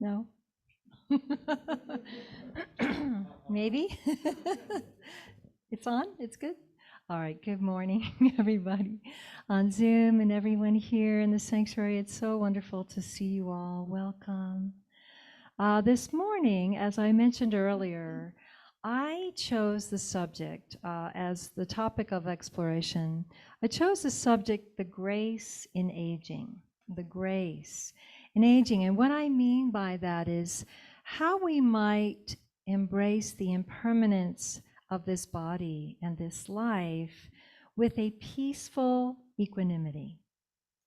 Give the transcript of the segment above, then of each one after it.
No? Maybe? It's on? It's good? All right, good morning, everybody on Zoom and everyone here in the sanctuary. It's so wonderful to see you all. Welcome. This morning, as I mentioned earlier, I chose the subject as the topic of exploration. I chose the subject, the grace in aging. The grace in aging. And what I mean by that is how we might embrace the impermanence of this body and this life with a peaceful equanimity.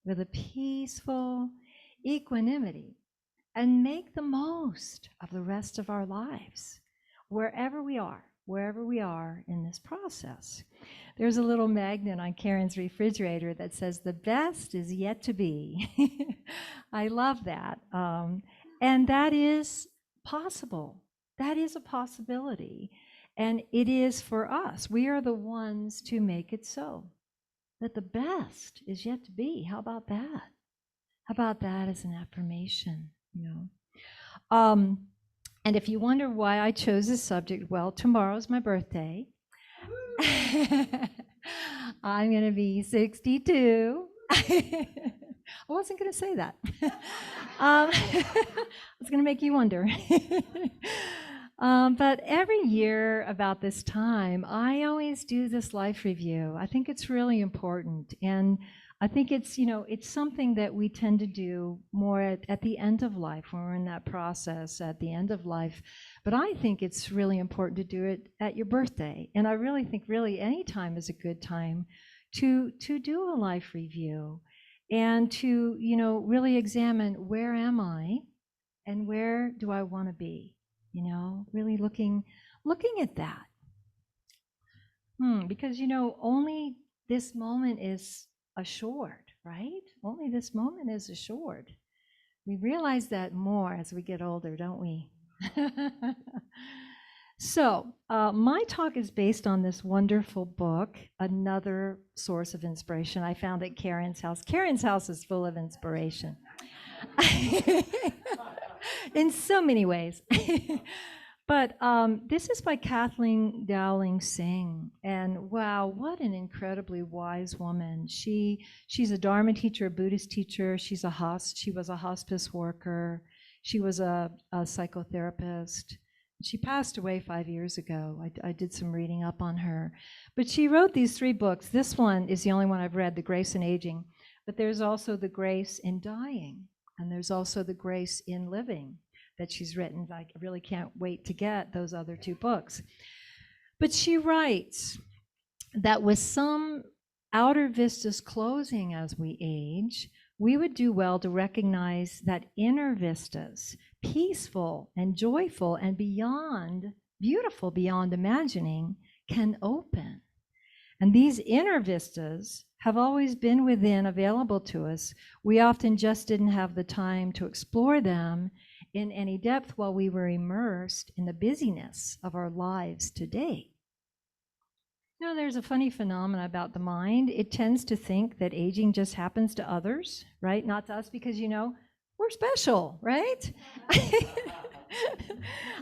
With a peaceful equanimity. And make the most of the rest of our lives, wherever we are in this process. There's a little magnet on Karen's refrigerator that says, "The best is yet to be." I love that. And that is possible. That is a possibility. And it is for us. We are the ones to make it so. That the best is yet to be. How about that? How about that as an affirmation? And if you wonder why I chose this subject, well, tomorrow's my birthday. I'm going to be 62. I wasn't going to say that. I was going to make you wonder. But every year about this time, I always do this life review. I think it's really important. And I think it's, it's something that we tend to do more at the end of life, when we're in that process at the end of life. But I think it's really important to do it at your birthday. And I really think any time is a good time to do a life review and to, really examine, where am I and where do I want to be? Really looking at that. Because, only this moment is assured, right? Only this moment is assured. We realize that more as we get older, don't we? So, my talk is based on this wonderful book, another source of inspiration I found at Karen's house. Karen's house is full of inspiration. In so many ways. But this is by Kathleen Dowling Singh, and wow, what an incredibly wise woman. She's a Dharma teacher, a Buddhist teacher. She was a hospice worker. She was a psychotherapist. She passed away 5 years ago. I did some reading up on her. But she wrote these 3 books. This one is the only one I've read, The Grace in Aging. But there's also The Grace in Dying, and there's also The Grace in Living that she's written. I really can't wait to get those other 2 books. But she writes that with some outer vistas closing as we age, we would do well to recognize that inner vistas, peaceful and joyful and beyond, beautiful beyond imagining, can open. And these inner vistas have always been within, available to us. We often just didn't have the time to explore them in any depth while we were immersed in the busyness of our lives today. There's a funny phenomenon about the mind. It tends to think that aging just happens to others, right? Not to us, because, we're special, right?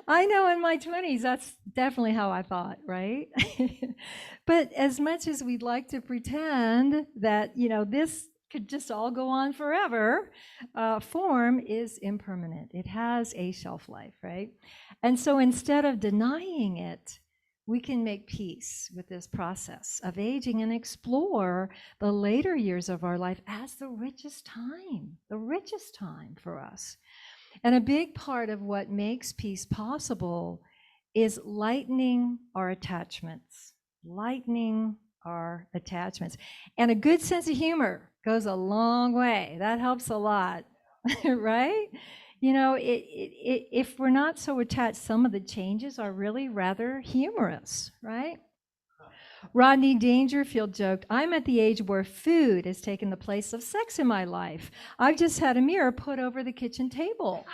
I know in my 20s, that's definitely how I thought, right? But as much as we'd like to pretend that, this could just all go on forever, form is impermanent. It has a shelf life, right? And so instead of denying it, we can make peace with this process of aging and explore the later years of our life as the richest time for us. And a big part of what makes peace possible is lightening our attachments. And a good sense of humor goes a long way. That helps a lot, right? If we're not so attached, some of the changes are really rather humorous, right? Rodney Dangerfield joked, "I'm at the age where food has taken the place of sex in my life. I've just had a mirror put over the kitchen table."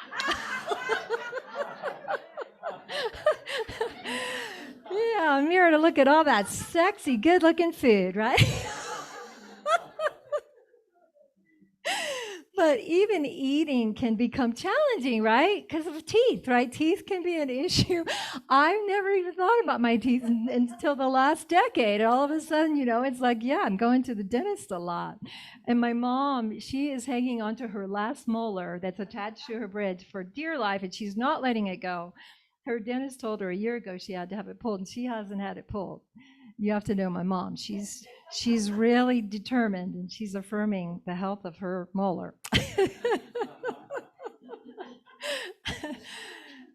Yeah, a mirror to look at all that sexy, good-looking food, right? But even eating can become challenging, right? Because of teeth, right? Teeth can be an issue. I've never even thought about my teeth until the last decade. All of a sudden, it's like, yeah, I'm going to the dentist a lot. And my mom, she is hanging onto her last molar that's attached to her bridge for dear life, and she's not letting it go. Her dentist told her a year ago she had to have it pulled, and she hasn't had it pulled. You have to know my mom. She's really determined, and she's affirming the health of her molar.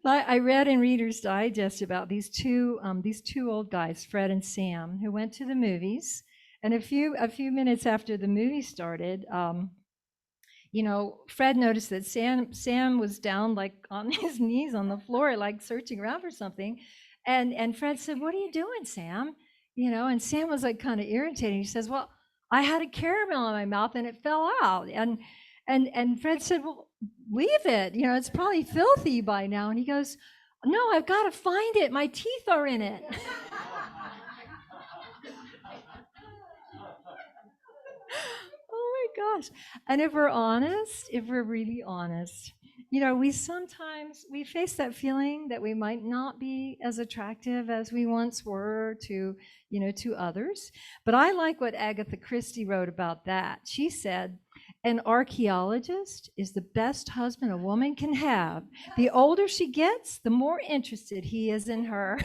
I read in Reader's Digest about these two old guys, Fred and Sam, who went to the movies. And a few minutes after the movie started, Fred noticed that Sam was down like on his knees on the floor, like searching around for something. And Fred said, "What are you doing, Sam?" And Sam was like kind of irritated. He says, "Well, I had a caramel in my mouth and it fell out." And Fred said, "Well, leave it. It's probably filthy by now." And he goes, "No, I've got to find it. My teeth are in it." Oh my gosh. And if we're honest, if we're really honest, we face that feeling that we might not be as attractive as we once were to others. But I like what Agatha Christie wrote about that. She said, "An archaeologist is the best husband a woman can have. The older she gets, the more interested he is in her."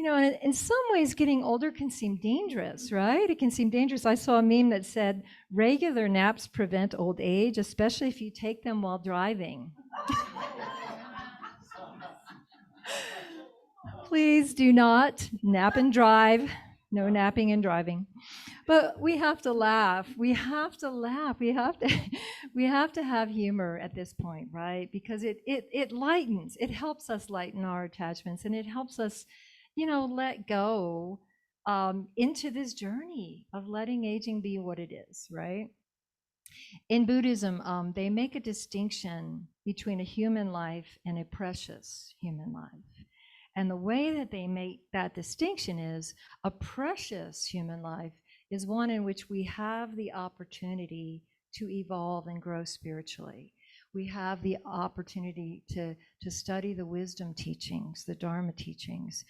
And in some ways, getting older can seem dangerous, right? It can seem dangerous. I saw a meme that said, "Regular naps prevent old age, especially if you take them while driving." Please do not nap and drive. No napping and driving. But we have to laugh. We have to laugh. We have to have humor at this point, right? Because it lightens. It helps us lighten our attachments, and it helps us, let go into this journey of letting aging be what it is, right? In Buddhism, they make a distinction between a human life and a precious human life. And the way that they make that distinction is a precious human life is one in which we have the opportunity to evolve and grow spiritually. We have the opportunity to study the wisdom teachings, the Dharma teachings,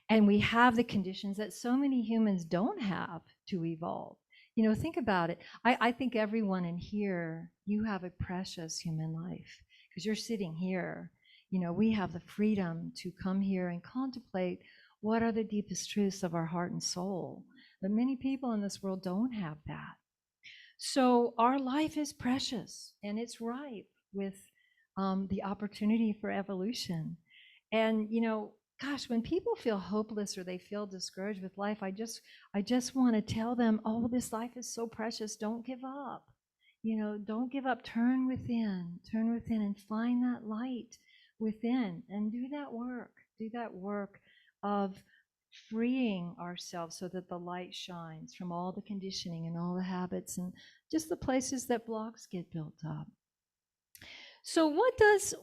and we have the conditions that so many humans don't have to evolve. Think about it. I think everyone in here, you have a precious human life because you're sitting here. We have the freedom to come here and contemplate what are the deepest truths of our heart and soul. But many people in this world don't have that. So our life is precious and it's ripe with the opportunity for evolution. And gosh, when people feel hopeless or they feel discouraged with life, I just want to tell them, oh, this life is so precious. Don't give up. Don't give up. Turn within and find that light within and do that work. Do that work of freeing ourselves so that the light shines from all the conditioning and all the habits and just the places that blocks get built up. So what does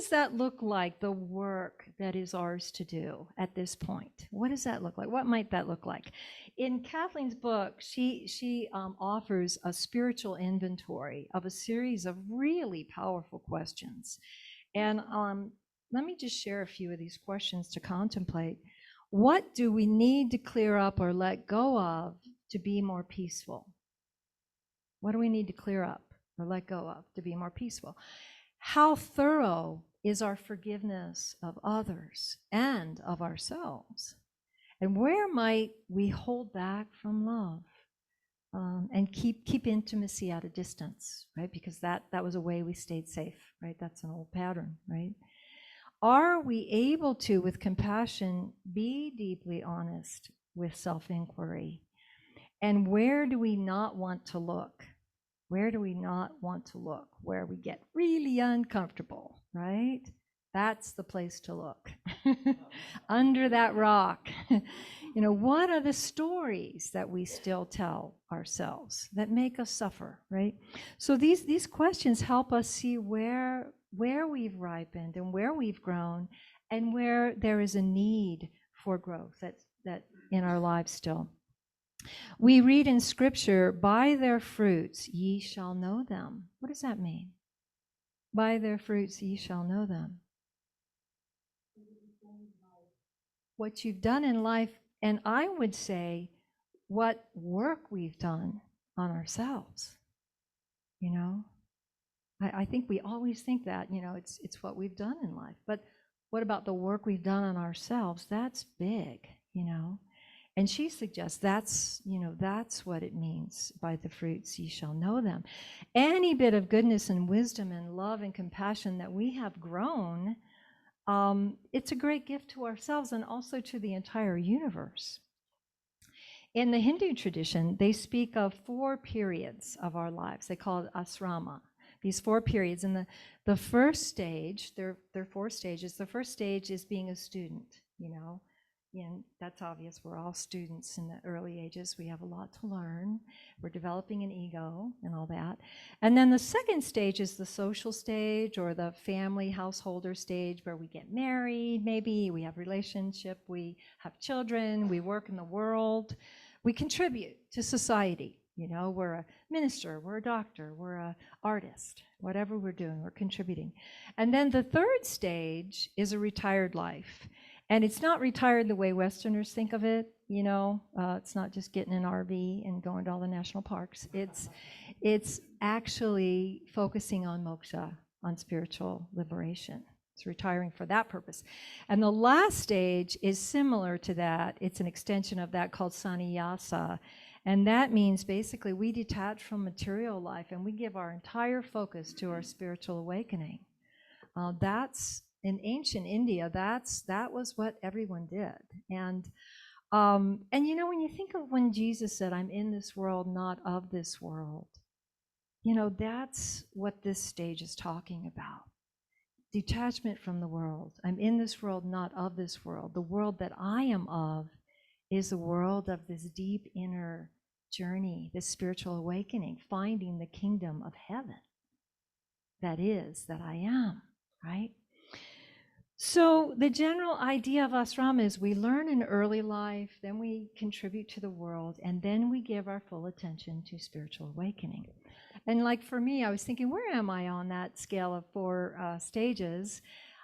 that look like, the work that is ours to do at this point? What does that look like? What might that look like? In Kathleen's book, she offers a spiritual inventory of a series of really powerful questions. And let me just share a few of these questions to contemplate. What do we need to clear up or let go of to be more peaceful? What do we need to clear up or let go of to be more peaceful? How thorough is our forgiveness of others and of ourselves? And where might we hold back from love and keep intimacy at a distance, right? Because that was a way we stayed safe, right? That's an old pattern, right? Are we able to, with compassion, be deeply honest with self-inquiry? And where do we not want to look? Where do we not want to look? Where we get really uncomfortable, right? That's the place to look. Under that rock. What are the stories that we still tell ourselves that make us suffer, right? So these questions help us see where we've ripened and where we've grown and where there is a need for growth that in our lives still. We read in scripture, by their fruits ye shall know them. What does that mean? By their fruits ye shall know them. What you've done in life, and I would say what work we've done on ourselves. You know, I think we always think that, you know, it's what we've done in life. But what about the work we've done on ourselves? That's big, you know. And she suggests that's, you know, that's what it means, by the fruits ye shall know them. Any bit of goodness and wisdom and love and compassion that we have grown, it's a great gift to ourselves and also to the entire universe. In the Hindu tradition, they speak of 4 periods of our lives. They call it asrama, these 4 periods. And the first stage, there are 4 stages. The first stage is being a student, you know. And that's obvious. We're all students in the early ages. We have a lot to learn. We're developing an ego and all that. And then the second stage is the social stage, or the family householder stage, where we get married, maybe we have relationship, we have children, we work in the world, we contribute to society. You know, we're a minister, we're a doctor, we're an artist, whatever we're doing, we're contributing. And then the third stage is a retired life. And it's not retired the way Westerners think of it, you know. It's not just getting an RV and going to all the national parks. It's actually focusing on moksha, on spiritual liberation. It's retiring for that purpose. And the last stage is similar to that. It's an extension of that, called sannyasa. And that means basically we detach from material life and we give our entire focus to our spiritual awakening. That's in ancient India, that was what everyone did. And you know, when you think of when Jesus said, I'm in this world, not of this world, you know, that's what this stage is talking about. Detachment from the world. I'm in this world, not of this world. The world that I am of is a world of this deep inner journey, this spiritual awakening, finding the kingdom of heaven. That is, that I am, right? So the general idea of asrama is we learn in early life, then we contribute to the world, and then we give our full attention to spiritual awakening. And like for me, I was thinking, where am I on that scale of 4 stages?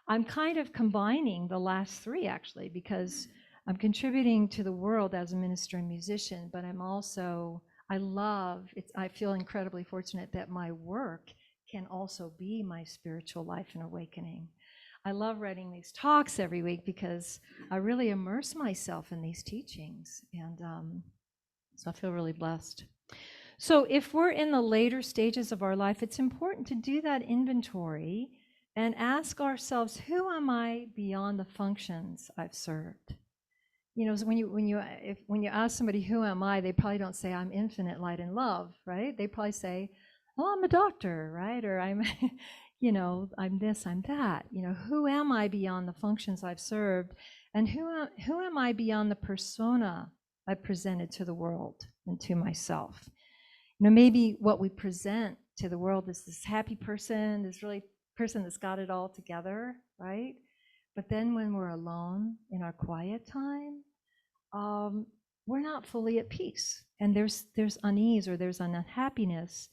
I'm kind of combining the last 3, actually, because I'm contributing to the world as a minister and musician, but I'm also, I feel incredibly fortunate that my work can also be my spiritual life and awakening. I love writing these talks every week because I really immerse myself in these teachings, and so I feel really blessed. So if we're in the later stages of our life, it's important to do that inventory and ask ourselves, who am I beyond the functions I've served? You know, so when you ask somebody, who am I, they probably don't say, I'm infinite light and love, right? They probably say, well, I'm a doctor, right? Or I'm you know, I'm this, I'm that. You know, who am I beyond the functions I've served? And who am I beyond the persona I presented to the world and to myself? You know, maybe what we present to the world is this happy person, this really person that's got it all together, right? But then when we're alone in our quiet time, we're not fully at peace. And there's unease, or there's unhappiness.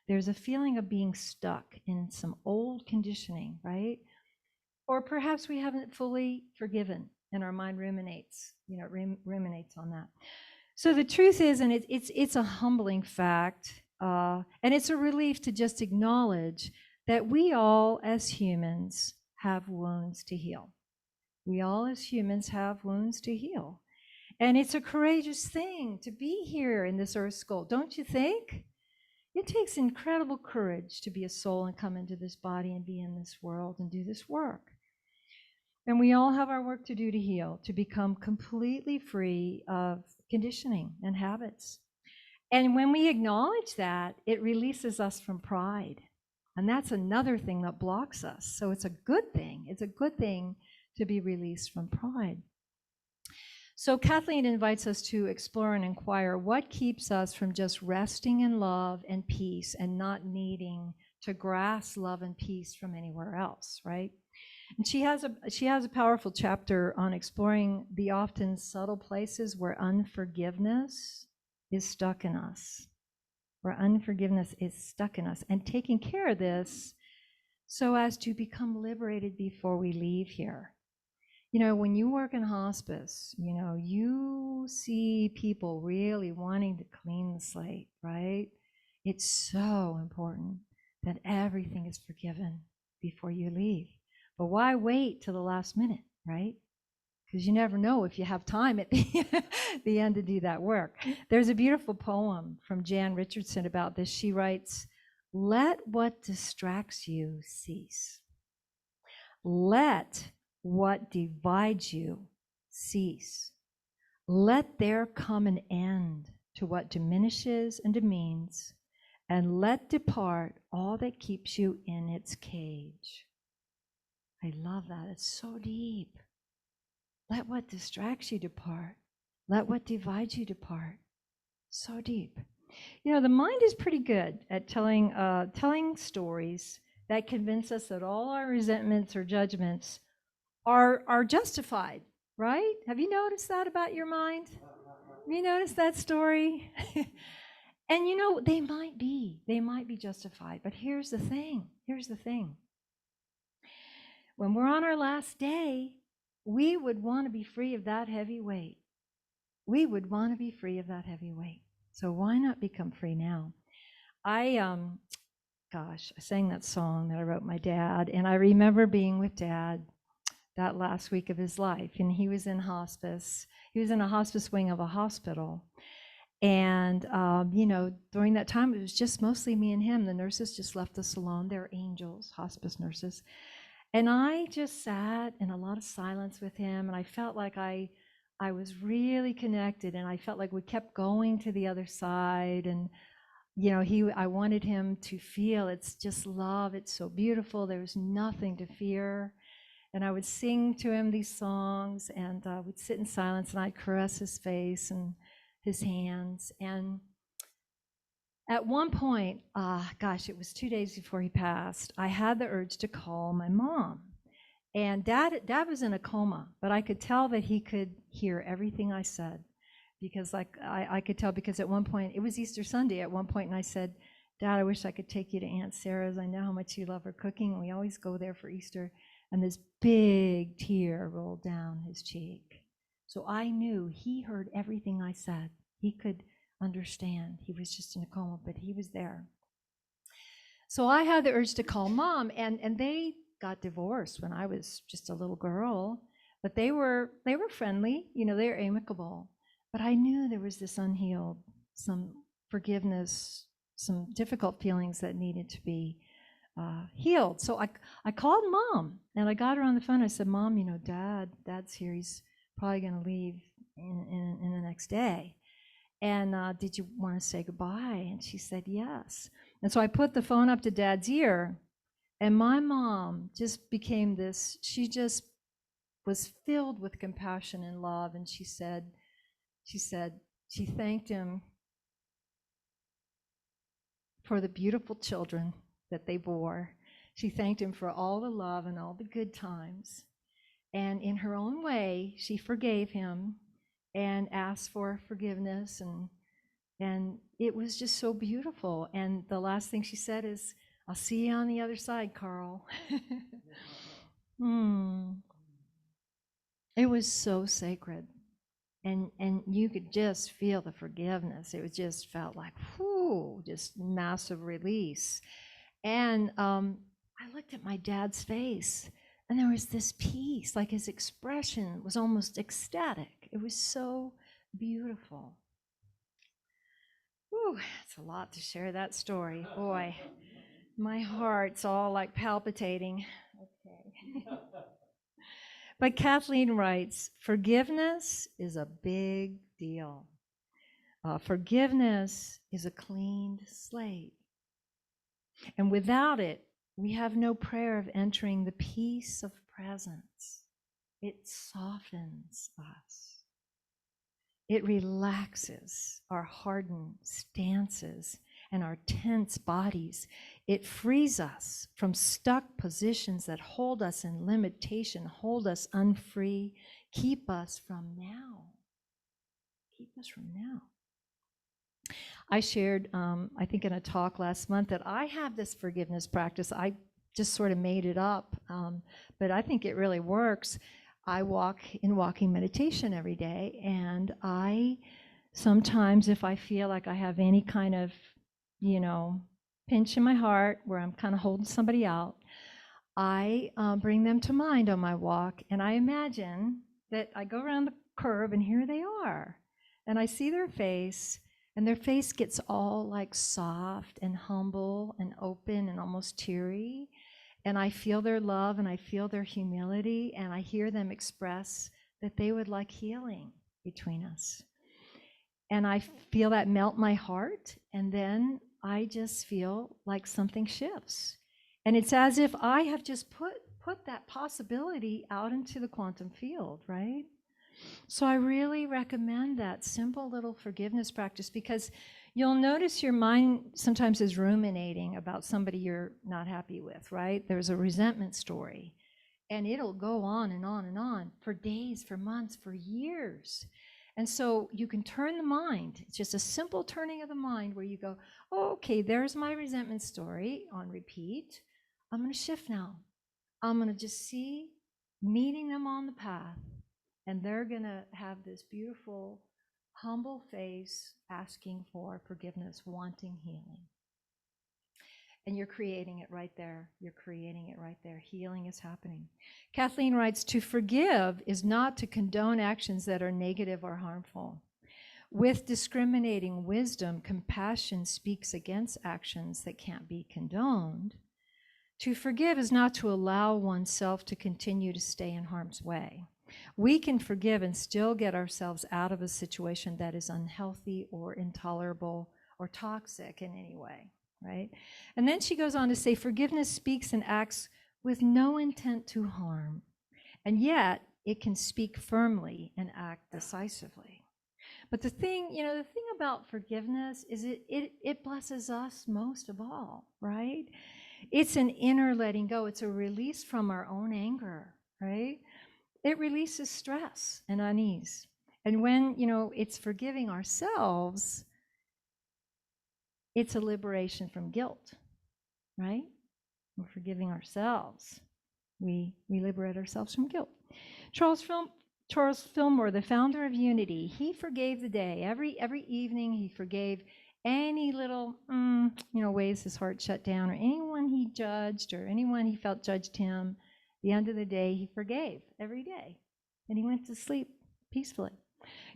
There's a feeling of being stuck in some old conditioning, right? Or perhaps we haven't fully forgiven and our mind ruminates, you know, ruminates on that. So the truth is, and it's a humbling fact, and it's a relief to just acknowledge that we all as humans have wounds to heal. We all as humans have wounds to heal. And it's a courageous thing to be here in this earth school, don't you think? It takes incredible courage to be a soul and come into this body and be in this world and do this work. And we all have our work to do to heal, to become completely free of conditioning and habits. And when we acknowledge that, it releases us from pride. And that's another thing that blocks us. So it's a good thing. It's a good thing to be released from pride. So Kathleen invites us to explore and inquire what keeps us from just resting in love and peace and not needing to grasp love and peace from anywhere else, right? And she has a powerful chapter on exploring the often subtle places where unforgiveness is stuck in us, or unforgiveness is stuck in us, and taking care of this so as to become liberated before we leave here. When you work in hospice, you see people really wanting to clean the slate, right? It's so important that everything is forgiven before you leave. But why wait till the last minute, right? Because you never know if you have time at the end to do that work. There's a beautiful poem from Jan Richardson about this. She writes, "Let what distracts you cease. Let what divides you cease. Let there come an end to what diminishes and demeans, and let depart all that keeps you in its cage." I love that. It's so deep. Let what distracts you depart. Let what divides you depart. So deep. The mind is pretty good at telling stories that convince us that all our resentments or judgments are justified, right? Have you noticed that about your mind? Have you noticed that story? And they might be justified, but here's the thing. When we're on our last day, we would want to be free of that heavy weight. So why not become free now? I sang that song that I wrote my dad, and I remember being with Dad that last week of his life, and he was in hospice. He was in a hospice wing of a hospital. And, during that time, it was just mostly me and him. The nurses just left us alone. They're angels, hospice nurses. And I just sat in a lot of silence with him, and I felt like I was really connected, and I felt like we kept going to the other side. And, I wanted him to feel it's just love. It's so beautiful. There's nothing to fear. And I would sing to him these songs, and we'd sit in silence, and I'd caress his face and his hands. And at one point, it was 2 days before he passed, I had the urge to call my mom. And Dad was in a coma, but I could tell that he could hear everything I said, because I could tell, because at one point, it was Easter Sunday at one point, and I said, "Dad, I wish I could take you to Aunt Sarah's. I know how much you love her cooking, and we always go there for Easter." And this big tear rolled down his cheek. So I knew he heard everything I said. He could understand. He was just in a coma, but he was there. So I had the urge to call Mom, and they got divorced when I was just a little girl, but they were friendly, they were amicable. But I knew there was this unhealed, some forgiveness, some difficult feelings that needed to be healed. So I called Mom, and I got her on the phone. I said, "Mom, Dad's here. He's probably going to leave in the next day. And did you want to say goodbye?" And she said, "Yes." And so I put the phone up to Dad's ear, and my mom just became this, she just was filled with compassion and love. And she thanked him for the beautiful children that they bore. She thanked him for all the love and all the good times. And in her own way, she forgave him and asked for forgiveness. And it was just so beautiful. And the last thing she said is, "I'll see you on the other side, Carl." It was so sacred. And you could just feel the forgiveness. It just felt like, whoo, just massive release. And I looked at my dad's face, and there was this peace, like his expression was almost ecstatic. It was so beautiful. Whew, it's a lot to share that story. Boy, my heart's all like palpitating. Okay. But Kathleen writes, forgiveness is a big deal. Forgiveness is a cleaned slate. And without it, we have no prayer of entering the peace of presence. It softens us. It relaxes our hardened stances and our tense bodies. It frees us from stuck positions that hold us in limitation, hold us unfree, keep us from now. Keep us from now. I shared, I think in a talk last month, that I have this forgiveness practice. I just sort of made it up, but I think it really works. I walk in walking meditation every day, and I sometimes, if I feel like I have any kind of, pinch in my heart where I'm kind of holding somebody out, I bring them to mind on my walk, and I imagine that I go around the curve and here they are. And I see their face, and their face gets all like soft and humble and open and almost teary. And I feel their love and I feel their humility, and I hear them express that they would like healing between us. And I feel that melt my heart, and then I just feel like something shifts. And it's as if I have just put that possibility out into the quantum field, right? So I really recommend that simple little forgiveness practice, because you'll notice your mind sometimes is ruminating about somebody you're not happy with, right? There's a resentment story, and it'll go on and on and on for days, for months, for years. And so you can turn the mind. It's just a simple turning of the mind where you go, oh, okay, there's my resentment story on repeat. I'm going to shift now. I'm going to just see meeting them on the path, and they're going to have this beautiful, humble face asking for forgiveness, wanting healing. And you're creating it right there. You're creating it right there. Healing is happening. Kathleen writes, to forgive is not to condone actions that are negative or harmful. With discriminating wisdom, compassion speaks against actions that can't be condoned. To forgive is not to allow oneself to continue to stay in harm's way. We can forgive and still get ourselves out of a situation that is unhealthy or intolerable or toxic in any way, right? And then she goes on to say, forgiveness speaks and acts with no intent to harm, and yet it can speak firmly and act decisively. But the thing about forgiveness is it blesses us most of all, right? It's an inner letting go. It's a release from our own anger, right? It releases stress and unease. And when, it's forgiving ourselves, it's a liberation from guilt, right? We're forgiving ourselves. We liberate ourselves from guilt. Charles Fillmore, the founder of Unity, he forgave the day. Every evening he forgave any little, ways his heart shut down, or anyone he judged, or anyone he felt judged him. At the end of the day, he forgave every day, and he went to sleep peacefully.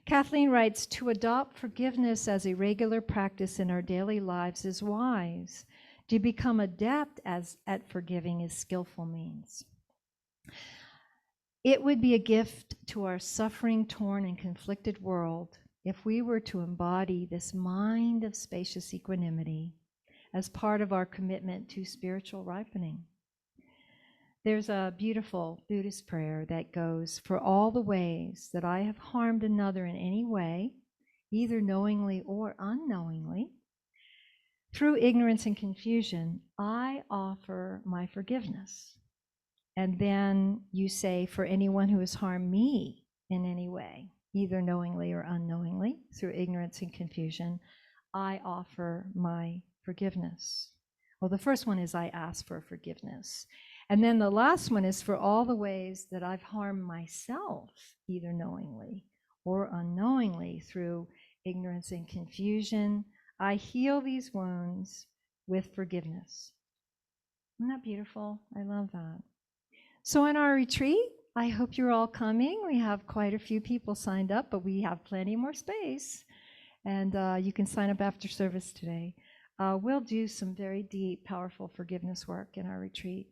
Kathleen writes, to adopt forgiveness as a regular practice in our daily lives is wise. To become adept at forgiving is skillful means. It would be a gift to our suffering, torn, and conflicted world if we were to embody this mind of spacious equanimity as part of our commitment to spiritual ripening. There's a beautiful Buddhist prayer that goes, for all the ways that I have harmed another in any way, either knowingly or unknowingly, through ignorance and confusion, I offer my forgiveness. And then you say, for anyone who has harmed me in any way, either knowingly or unknowingly, through ignorance and confusion, I offer my forgiveness. Well, the first one is I ask for forgiveness. And then the last one is for all the ways that I've harmed myself, either knowingly or unknowingly, through ignorance and confusion, I heal these wounds with forgiveness. Isn't that beautiful? I love that. So in our retreat, I hope you're all coming. We have quite a few people signed up, but we have plenty more space. And you can sign up after service today. We'll do some very deep, powerful forgiveness work in our retreat.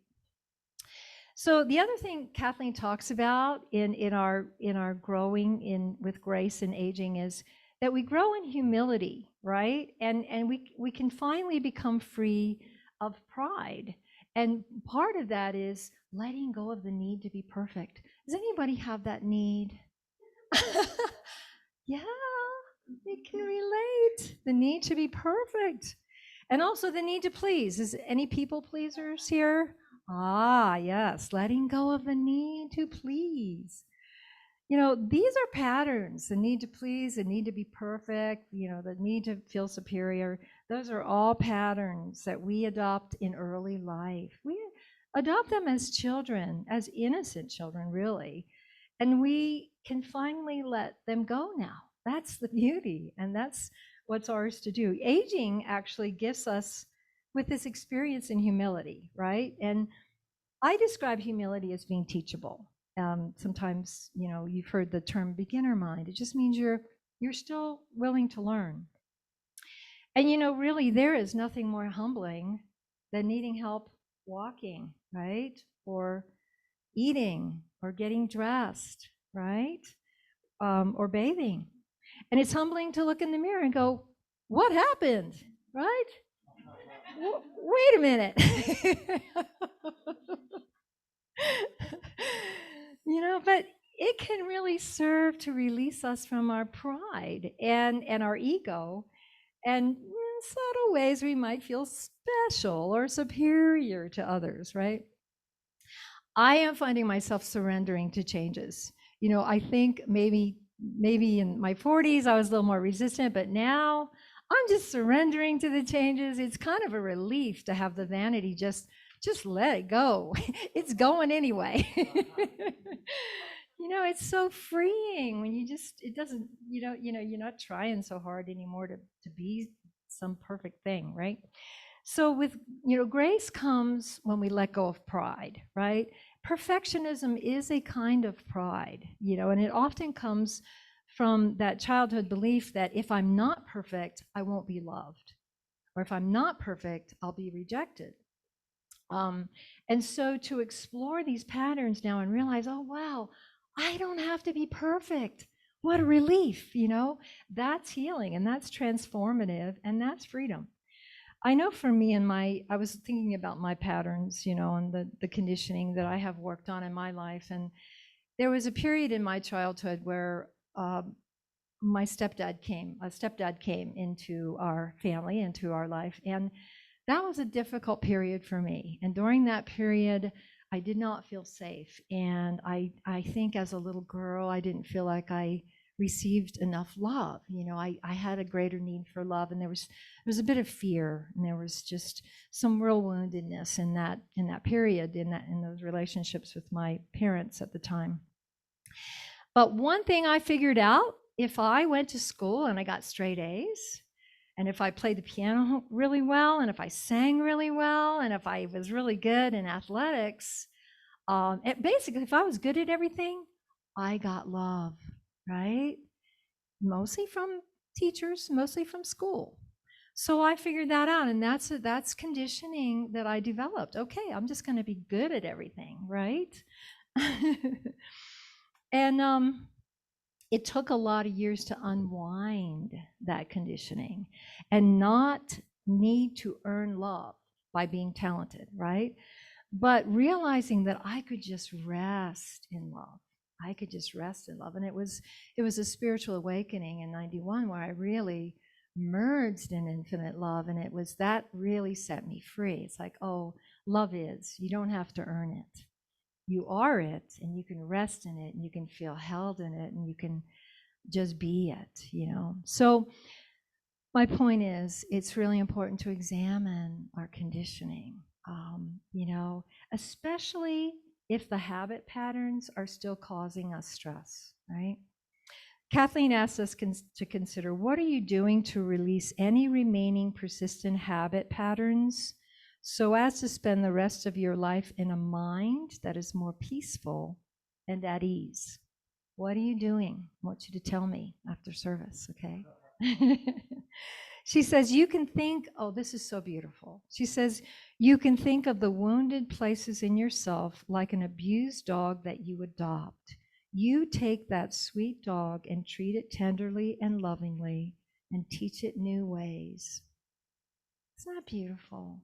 So the other thing Kathleen talks about in our growing with grace and aging is that we grow in humility, right? And we can finally become free of pride. And part of that is letting go of the need to be perfect. Does anybody have that need? Yeah, we can relate. The need to be perfect. And also the need to please. Is any people pleasers here? Ah, yes, letting go of the need to please. these are patterns: the need to please, the need to be perfect, the need to feel superior. Those are all patterns that we adopt in early life. We adopt them as children, as innocent children, really. And we can finally let them go now. That's the beauty, and that's what's ours to do. Aging actually gifts us with this experience in humility, right? And I describe humility as being teachable. Sometimes, you've heard the term beginner mind. It just means you're still willing to learn. And really, there is nothing more humbling than needing help walking, right? Or eating, or getting dressed, right? Or bathing. And it's humbling to look in the mirror and go, "What happened?" Right? Wait a minute. But it can really serve to release us from our pride and our ego, and in subtle ways we might feel special or superior to others, right? I am finding myself surrendering to changes. I think maybe in my 40s I was a little more resistant, but now I'm just surrendering to the changes. It's kind of a relief to have the vanity just let it go. It's going anyway. It's so freeing when it doesn't, you're not trying so hard anymore to be some perfect thing, right? So with, grace comes when we let go of pride, right? Perfectionism is a kind of pride, and it often comes from that childhood belief that if I'm not perfect, I won't be loved. Or if I'm not perfect, I'll be rejected. And so to explore these patterns now and realize, oh, wow, I don't have to be perfect. What a relief, that's healing, and that's transformative, and that's freedom. I know for me I was thinking about my patterns, and the conditioning that I have worked on in my life. And there was a period in my childhood where my stepdad came into our family, into our life. And that was a difficult period for me. And during that period, I did not feel safe. And I think as a little girl, I didn't feel like I received enough love. I had a greater need for love, and there was a bit of fear, and there was just some real woundedness in that period, in those relationships with my parents at the time. But one thing I figured out: if I went to school and I got straight A's, and if I played the piano really well, and if I sang really well, and if I was really good in athletics, basically, if I was good at everything, I got love, right? Mostly from teachers, mostly from school. So I figured that out, and that's conditioning that I developed. Okay, I'm just going to be good at everything, right? And it took a lot of years to unwind that conditioning and not need to earn love by being talented, right? But realizing that I could just rest in love. I could just rest in love. And it was a spiritual awakening in 91 where I really merged in infinite love. And it was that really set me free. It's like, oh, love is, you don't have to earn it. You are it, and you can rest in it, and you can feel held in it, and you can just be it. So my point is, it's really important to examine our conditioning, especially if the habit patterns are still causing us stress, right? Kathleen asks us to consider, what are you doing to release any remaining persistent habit patterns so as to spend the rest of your life in a mind that is more peaceful and at ease? What are you doing? I want you to tell me after service, okay? She says, you can think, oh, this is so beautiful. She says, you can think of the wounded places in yourself like an abused dog that you adopt. You take that sweet dog and treat it tenderly and lovingly and teach it new ways. Isn't that beautiful?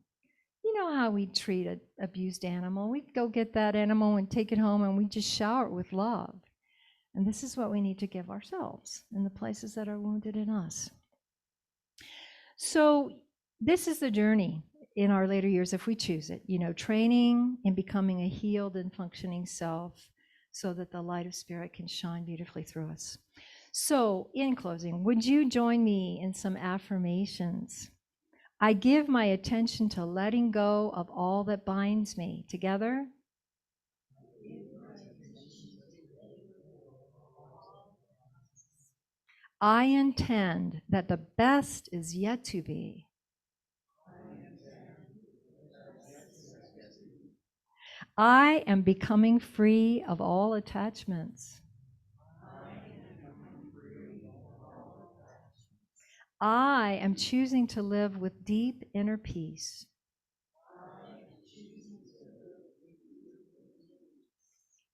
You know how we treat an abused animal. We go get that animal and take it home, and we just shower it with love. And this is what we need to give ourselves in the places that are wounded in us. So this is the journey in our later years, if we choose it, training and becoming a healed and functioning self so that the light of spirit can shine beautifully through us. So, in closing, would you join me in some affirmations? I give my attention to letting go of all that binds me. Together. I intend that the best is yet to be. I am becoming free of all attachments. I am choosing to live with deep inner peace.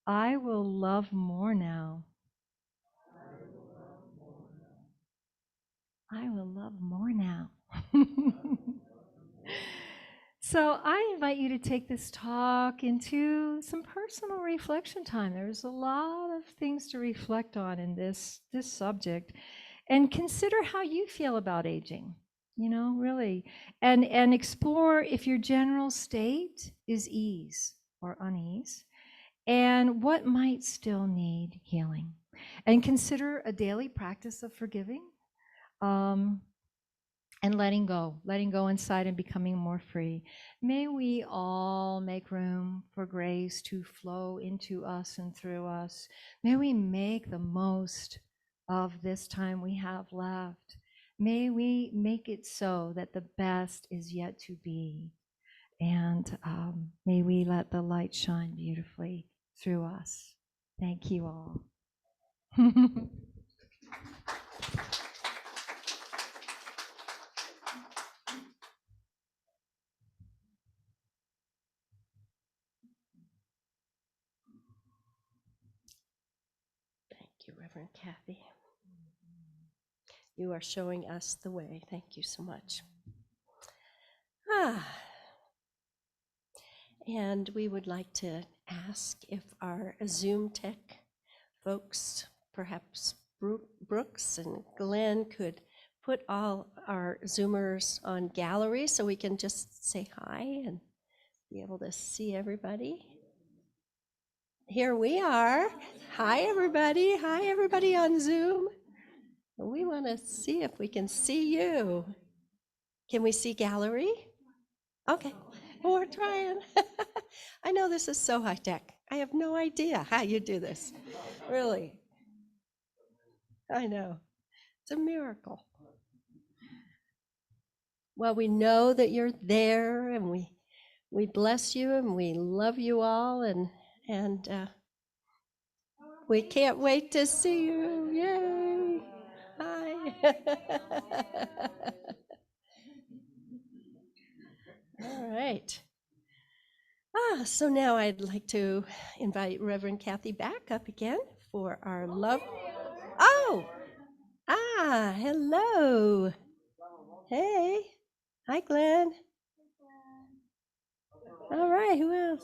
I will love more now. I will love more now. So I invite you to take this talk into some personal reflection time. There's a lot of things to reflect on in this subject, and consider how you feel about aging. Really, and explore if your general state is ease or unease, and what might still need healing. And consider a daily practice of forgiving. And letting go inside and becoming more free. May we all make room for grace to flow into us and through us. May we make the most of this time we have left. May we make it so that the best is yet to be. And may we let the light shine beautifully through us. Thank you all. Thank you, Reverend Kathy. You are showing us the way. Thank you so much. And we would like to ask if our Zoom tech folks, perhaps Brooks and Glenn, could put all our Zoomers on gallery so we can just say hi and be able to see everybody. Here we are. Hi, everybody. Hi, everybody on Zoom. We want to see if we can see you. Can we see gallery? Okay. Well, we're trying. I know this is so high tech. I have no idea how you do this. Really. I know. It's a miracle. Well, we know that you're there, and we bless you, and we love you all, and we can't wait to see you. Yay! Hi. All right. So now I'd like to invite Reverend Kathy back up again for our love. Oh, hello. Hey. Hi, Glenn. All right, who else?